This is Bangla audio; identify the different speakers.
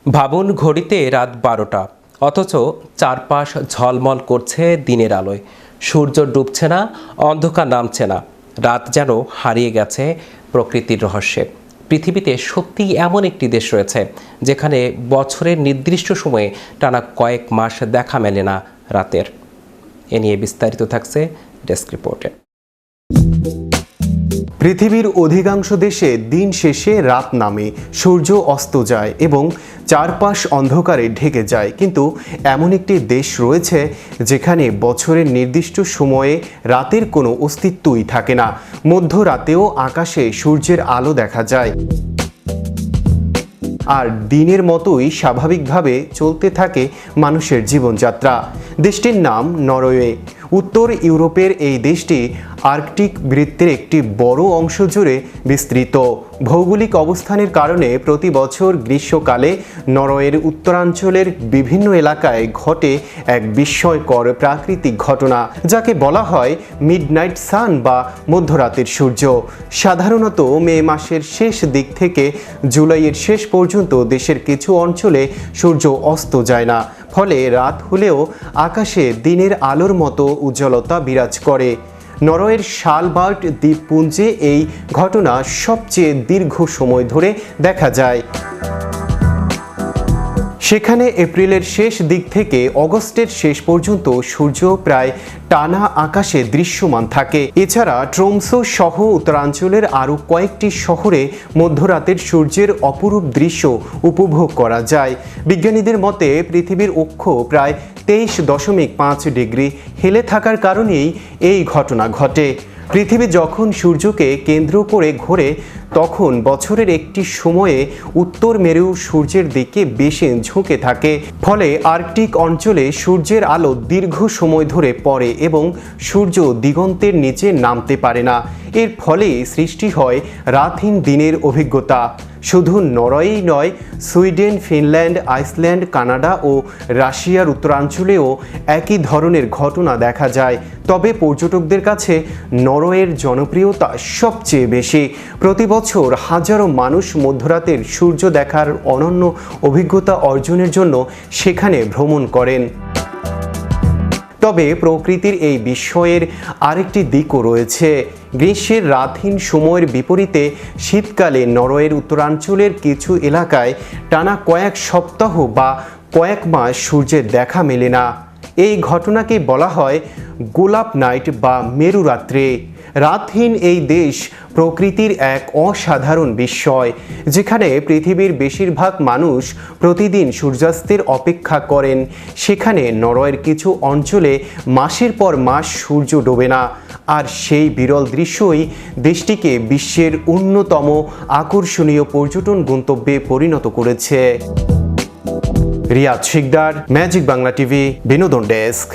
Speaker 1: ভাবুন, ঘড়িতে রাত 12টা, অথচ চারপাশ ঝলমল করছে দিনের আলোয়। সূর্য ডুবছে না, অন্ধকার নামছে না, রাত যেন হারিয়ে গেছে প্রকৃতির রহস্যে। পৃথিবীতে সত্যিই এমন একটি দেশ রয়েছে যেখানে বছরের নির্দিষ্ট সময়ে টানা কয়েক মাস দেখা মেলে না রাতের। এ নিয়ে বিস্তারিত থাকছে ডেস্ক রিপোর্টে।
Speaker 2: পৃথিবীর অধিকাংশ দেশে দিন শেষে রাত নামে, সূর্য অস্ত যায় এবং চারপাশ অন্ধকারে ঢেকে যায়। কিন্তু এমন একটি দেশ রয়েছে যেখানে বছরের নির্দিষ্ট সময়ে রাতের কোনো অস্তিত্বই থাকে না। মধ্যরাতেও আকাশে সূর্যের আলো দেখা যায়, আর দিনের মতোই স্বাভাবিকভাবে চলতে থাকে মানুষের জীবনযাত্রা। দেশটির নাম নরওয়ে। উত্তর ইউরোপের এই দেশটি আর্কটিক বৃত্তের একটি বড় অংশ জুড়ে বিস্তৃত। ভৌগোলিক অবস্থানের কারণে প্রতি বছর গ্রীষ্মকালে নরওয়ের উত্তরাঞ্চলের বিভিন্ন এলাকায় ঘটে এক বিস্ময়কর প্রাকৃতিক ঘটনা, যাকে বলা হয় মিডনাইট সান বা মধ্যরাতের সূর্য। সাধারণত মে মাসের শেষ দিক থেকে জুলাইয়ের শেষ পর্যন্ত দেশের কিছু অঞ্চলে সূর্য অস্ত যায় না, ফলে রাত হলেও আকাশে দিনের আলোর মতো উজ্জ্বলতা বিরাজ করে। নরওয়ের শালবার্ট দ্বীপপুঞ্জে এই ঘটনা সবচেয়ে দীর্ঘ সময় ধরে দেখা যায়। সেখানে এপ্রিলের শেষ দিক থেকে অগস্টের শেষ পর্যন্ত সূর্য প্রায় টানা আকাশে দৃশ্যমান থাকে। এছাড়া ট্রোমসো সহ উত্তরাঞ্চলের আরও কয়েকটি শহরে মধ্যরাতের সূর্যের অপরূপ দৃশ্য উপভোগ করা যায়। বিজ্ঞানীদের মতে পৃথিবীর অক্ষ প্রায় 23.5 ডিগ্রি হেলে থাকার কারণেই এই ঘটনা ঘটে। পৃথিবী যখন সূর্যকে কেন্দ্র করে ঘোরে তখন বছরের একটি সময়ে উত্তর মেরু সূর্যের দিকে বেশি ঝুঁকে থাকে, ফলে আর্কটিক অঞ্চলে সূর্যের আলো দীর্ঘ সময় ধরে পড়ে এবং সূর্য দিগন্তের নিচে নামতে পারে না। এর ফলে সৃষ্টি হয় রাতহীন দিনের অভিজ্ঞতা। শুধু নরওয়েই নয়, সুইডেন, ফিনল্যান্ড, আইসল্যান্ড, কানাডা ও রাশিয়ার উত্তরাঞ্চলেও একই ধরনের ঘটনা দেখা যায়। তবে পর্যটকদের কাছে নরওয়ের জনপ্রিয়তা সবচেয়ে বেশি। প্রতি বছর হাজারো মানুষ মধ্যরাতের সূর্য দেখার অনন্য অভিজ্ঞতা অর্জনের জন্য সেখানে ভ্রমণ করেন। তবে প্রকৃতির এই বিস্ময়ের আরেকটি দিকও রয়েছে। গ্রীষ্মের রাতহীন সময়ের বিপরীতে শীতকালে নরওয়ের উত্তরাঞ্চলের কিছু এলাকায় টানা কয়েক সপ্তাহ বা কয়েক মাস সূর্যের দেখা মেলে না। এই ঘটনাকে বলা হয় গোলাপ নাইট বা মেরুরাত্রে। রাতহীন এই দেশ প্রকৃতির এক অসাধারণ বিস্ময়, যেখানে পৃথিবীর বেশিরভাগ মানুষ প্রতিদিন সূর্যাস্তের অপেক্ষা করেন। সেখানে নরওয়ের কিছু অঞ্চলে মাসের পর মাস সূর্য ডোবে না, আর সেই বিরল দৃশ্যই দেশটিকে বিশ্বের অন্যতম আকর্ষণীয় পর্যটন গন্তব্যে পরিণত করেছে। রিয়াদ শিকদার, ম্যাজিক বাংলা টিভি, বিনোদন ডেস্ক।